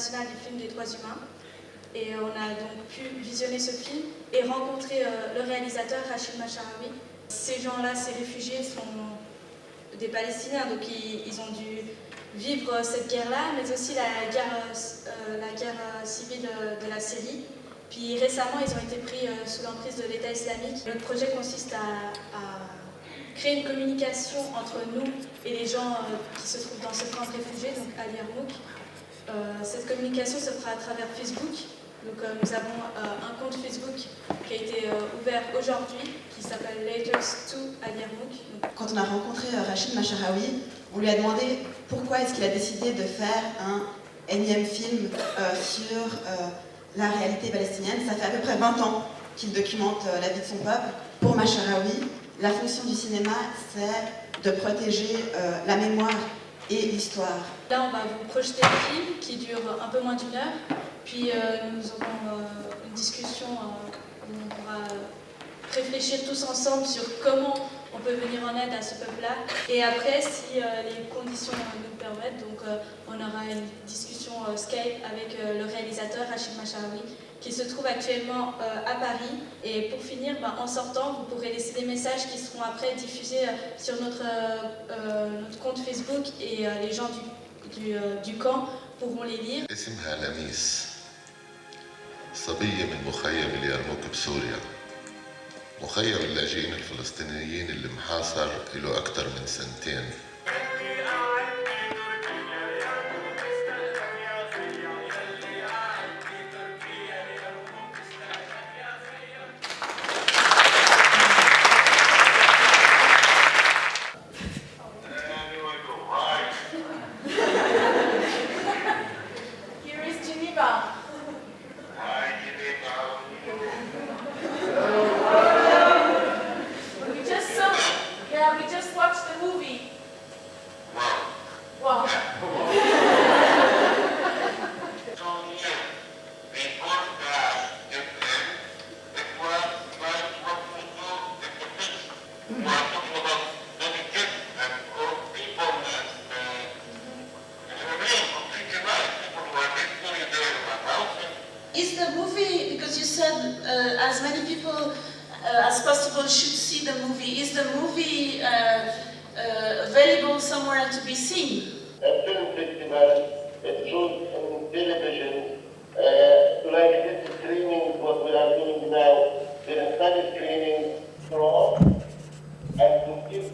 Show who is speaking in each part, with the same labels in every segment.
Speaker 1: international du film des droits humains. Et on a donc pu visionner ce film et rencontrer le réalisateur Rachid Macharaoui. Ces gens-là, ces réfugiés, sont des Palestiniens, donc ils ont dû vivre cette guerre-là, mais aussi la guerre civile de la Syrie. Puis récemment, ils ont été pris sous l'emprise de l'État islamique. Notre projet consiste à créer une communication entre nous et les gens qui se trouvent dans ce camp de réfugiés, donc à Yarmouk. Cette communication se fera à travers Facebook. Donc, nous avons un compte Facebook qui a été ouvert aujourd'hui, qui s'appelle Letters to Yarmouk.
Speaker 2: Quand on a rencontré Rachid Macharaoui, on lui a demandé pourquoi est-ce qu'il a décidé de faire un énième film sur la réalité palestinienne. Ça fait à peu près 20 ans qu'il documente la vie de son peuple. Pour Macharaoui, la fonction du cinéma, c'est de protéger la mémoire et l'histoire.
Speaker 1: Là, on va vous projeter un film qui dure un peu moins d'1 heure, puis nous aurons une discussion où on pourra réfléchir tous ensemble sur comment on peut venir en aide à ce peuple-là. Et après, si les conditions nous le permettent, donc, on aura une discussion Skype avec le réalisateur Rachid Macharaoui, qui se trouve actuellement à Paris. Et pour finir, en sortant, vous pourrez laisser des messages qui seront après diffusés sur notre compte Facebook et les gens du camp pourront les lire.
Speaker 3: اسمها لميس صبية من مخيم اليرموك بسوريا. مخيم اللاجئين الفلسطينيين اللي محاصر له أكثر من 2 سنين.
Speaker 4: Is the movie, because you said as many people as possible should see the movie, is the movie available somewhere to be seen?
Speaker 5: A film festival, it shows on television, like this screening, what we are doing now, there is study screening throughout, and to keep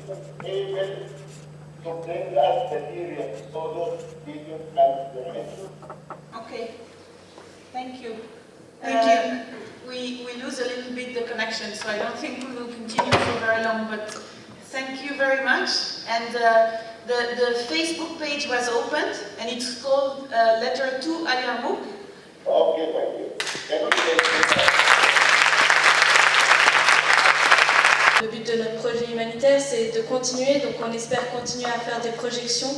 Speaker 5: able to bring us material so those people can benefit.
Speaker 4: Okay. Thank you.
Speaker 2: Thank you.
Speaker 4: We lose a little bit the connection, so I don't think we will continue for very long, but thank you very much. And the Facebook page was opened, and it's called Letter to Yarmouk.
Speaker 5: Okay, thank you. Thank you.
Speaker 1: Le but de notre projet humanitaire, c'est de continuer, donc on espère continuer à faire des projections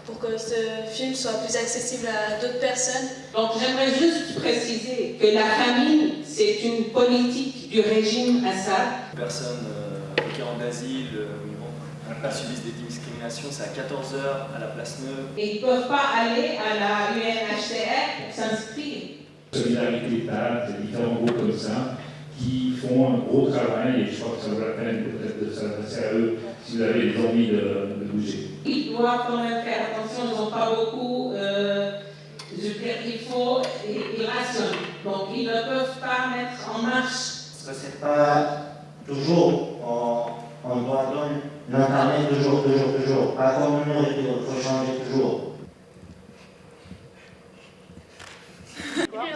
Speaker 1: pour que ce film soit plus accessible à d'autres personnes.
Speaker 6: Donc j'aimerais juste préciser que la famine, c'est une politique du régime Assad.
Speaker 7: Les personnes requérant d'asile subissent des discriminations, c'est à 14h à la place Neuve.
Speaker 6: Et ils ne peuvent pas aller à la UNHCR pour s'inscrire.
Speaker 8: Solidarité État, c'est différents groupes comme ça qui font un gros travail et je crois que ça vaut la peine peut-être de s'adresser à eux si vous avez des envies de bouger.
Speaker 6: Ils doivent quand même faire attention, ils n'ont pas beaucoup, je veux dire, ils rationnent. Donc ils ne peuvent pas mettre en marche.
Speaker 9: Parce que c'est pas toujours, on doit donc l'entamer toujours. Pas comme une nourriture, il faut changer toujours.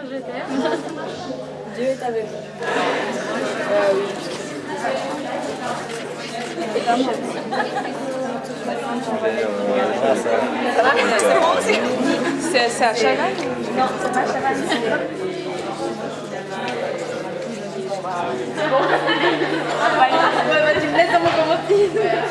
Speaker 10: Je t'aime. Dieu est avec vous. Oui. C'est bon aussi. C'est à Chaval? Non, c'est pas Chaval. C'est bon. Tu me laisses dans mon commentaire.